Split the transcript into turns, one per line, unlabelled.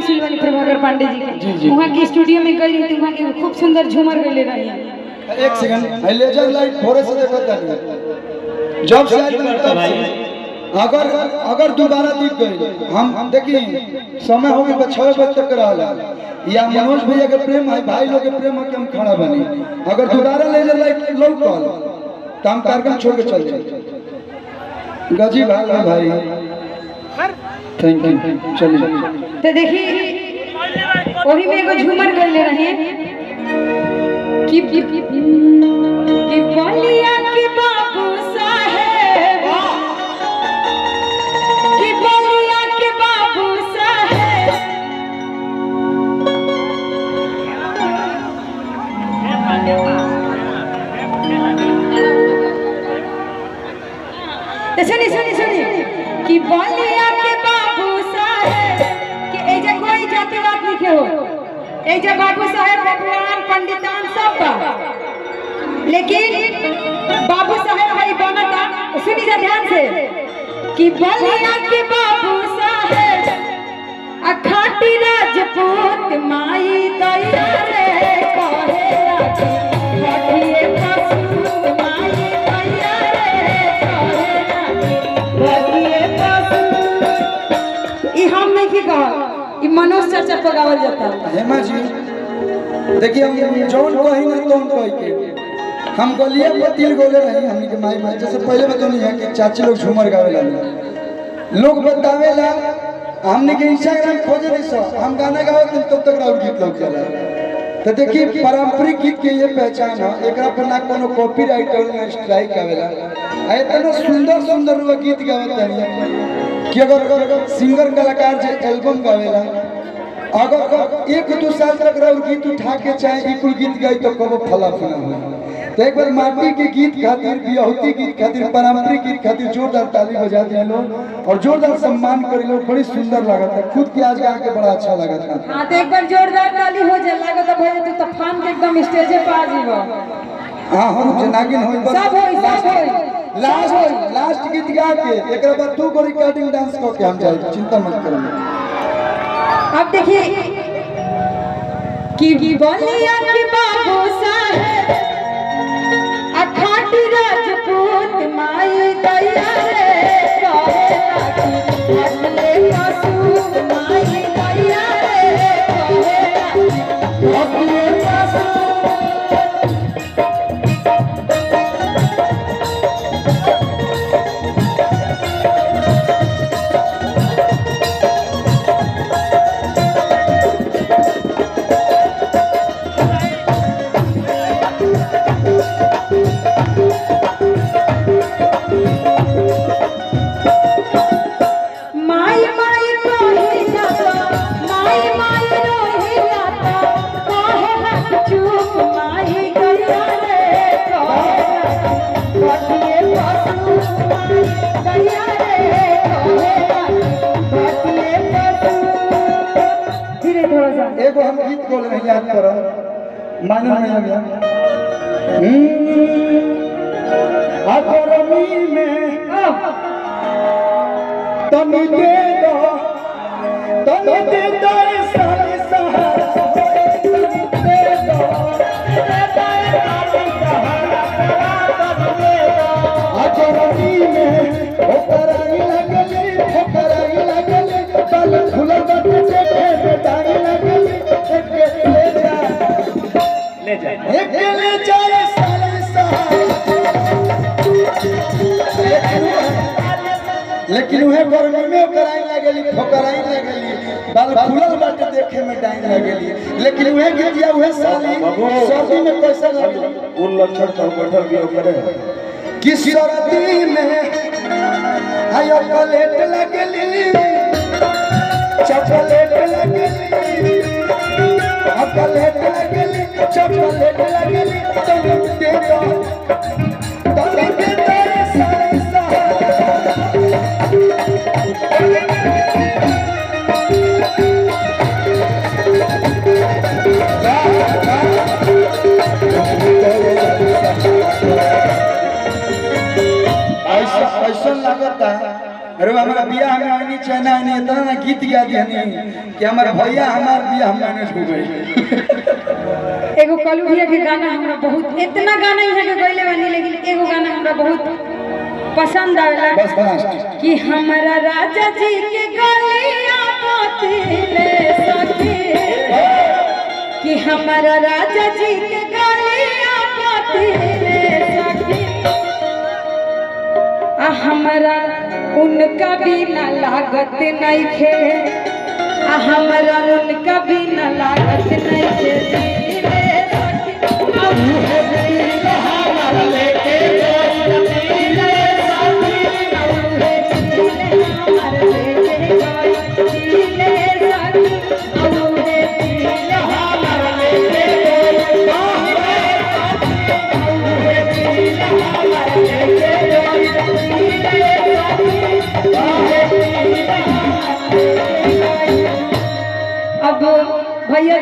सिलवानी प्रभाकर पांडे जी के वहाँ की स्टूडियो में गई थी, वहाँ की खूब सुंदर झूमर गले रही है।
एक सेकंड लेजर लाइट थोड़े से देखो तनी जब से अगर अगर दोबारा दिख गई हम देखिए समय हो गया 6 बजे तक रहा या मनोज भैया के प्रेम है भाई लोग के प्रेम है कि हम खड़ा बनी अगर दोबारा लेजर लाइट लो कॉल तो हम कार्यक्रम छोड़ के चल जाए गजी भाई थैंक यू चलिए
तो देखिए वही में एगो झूमर गले रहे कि बलिया के बाबू साहेब कि बलिया के बाबू साहेब सुनी कि बलिया के बाबू साहेब कि एजा कोई जातिवाद नहीं हो एजा बाबू साहेब भगवान पंडितान सब बा लेकिन बाबू साहेब भाई बनता सुनी जा ध्यान से कि बलिया के बाबू साहेब अखाटी राजपूत माई दैया रे कहेला बठिए पशु माई दैया रे कहेला बठिए पशु ई हम नहीं की कह ई मनोज चर्चा पर गावल जाता
हेमा जी देखिए हम जौन कही ना तौन कह के हम गलिया पर तिल गोले रही हमनी के माई माई जैसे पहले बतौनी है कि चाची लोग झूमर गावेला लोग बतावेला हमने के इंस्टाग्राम खोजे नहीं सो हम गाना गावे तब तक राउर गीत लोग चला तो देखिए पारंपरिक गीत के ये पहचान है एकरा पर ना कोनो कॉपीराइट और ना स्ट्राइक आवेला इतना सुंदर सुंदर वो गीत गावत है कि अगर सिंगर कलाकार जे एल्बम गावेला अगर 1-2 साल तक राउर गीत उठा के चाहे कुल गीत गाई तो कबो फला फला हो तो एक बार माटी के गीत खातिर बियाहती गीत खातिर पारंपरिक गीत खातिर जोरदार ताली बजा दिए लोग और जोरदार सम्मान करे लोग बड़ी सुंदर लागत है खुद की आज गा के बड़ा अच्छा लागत है
हां तो एक बार जोरदार ताली हो जाए लागत भैया तू तूफान के एकदम स्टेज पे आ जीवो
हां हम जनागिन होई बस
सब होई
लास्ट गीत गा के एकरा बाद 2 गो रिकॉर्डिंग डांस क के हम जाए चिंता मत करो
अब देखिए कि बलिया के बाबू साहेब अखाटी राजपूत माई दैया रे कहेला कि बठिए पशु माई दैया रे कहेला बठिए पशु
एगो हम गीत बोल रहे हैं याद करो मानो नहीं आ गया अगरमी में तनी दे दो साली सहारा दे दो अगरमी में ठोकराई लगली बल खुला बटे देखे डाई लगली ले जाए साली लेकिन उहे गर्मी में कराई लगली ठोकराई लगली बाल खुलल बाटे देखे में डाई लगली लेकिन उहे गीतिया उहे साली सर्दी में कैसे लगली
उन लक्षण तो बैठल भी करे
कि सर्दी में आयो प्लेट लगली चॉकलेट लगली प्लेट लगली चॉकलेट लगली तुम दे दो साली ऐसा लगता है अरे हमारा बियाह में आनी चाहना नहीं इतना ना गीत गा दिया नहीं कि हमारा भैया हमार बियाह मैनेज हो गई।
एगो कलू भैया के गाना हमरा बहुत, इतना गाना यहाँ के गईले बानी, लेकिन एगो गाना हमरा बहुत पसंद आवेला
बस बस
कि हमारा राजा जी के गलिया मोतीले सखी, कि हमारा राजा जी के गलिया मोतीले सखी, हमारा उनका बिना लागत नहीं खे, हमारा उनका बिना लागत नहीं खे दिले सखी, अब है दिल हमारा लेके दिले सखी, अब है दिल हमारा लेके दिले सखी, अब है दिल हमारा लेके अब भैया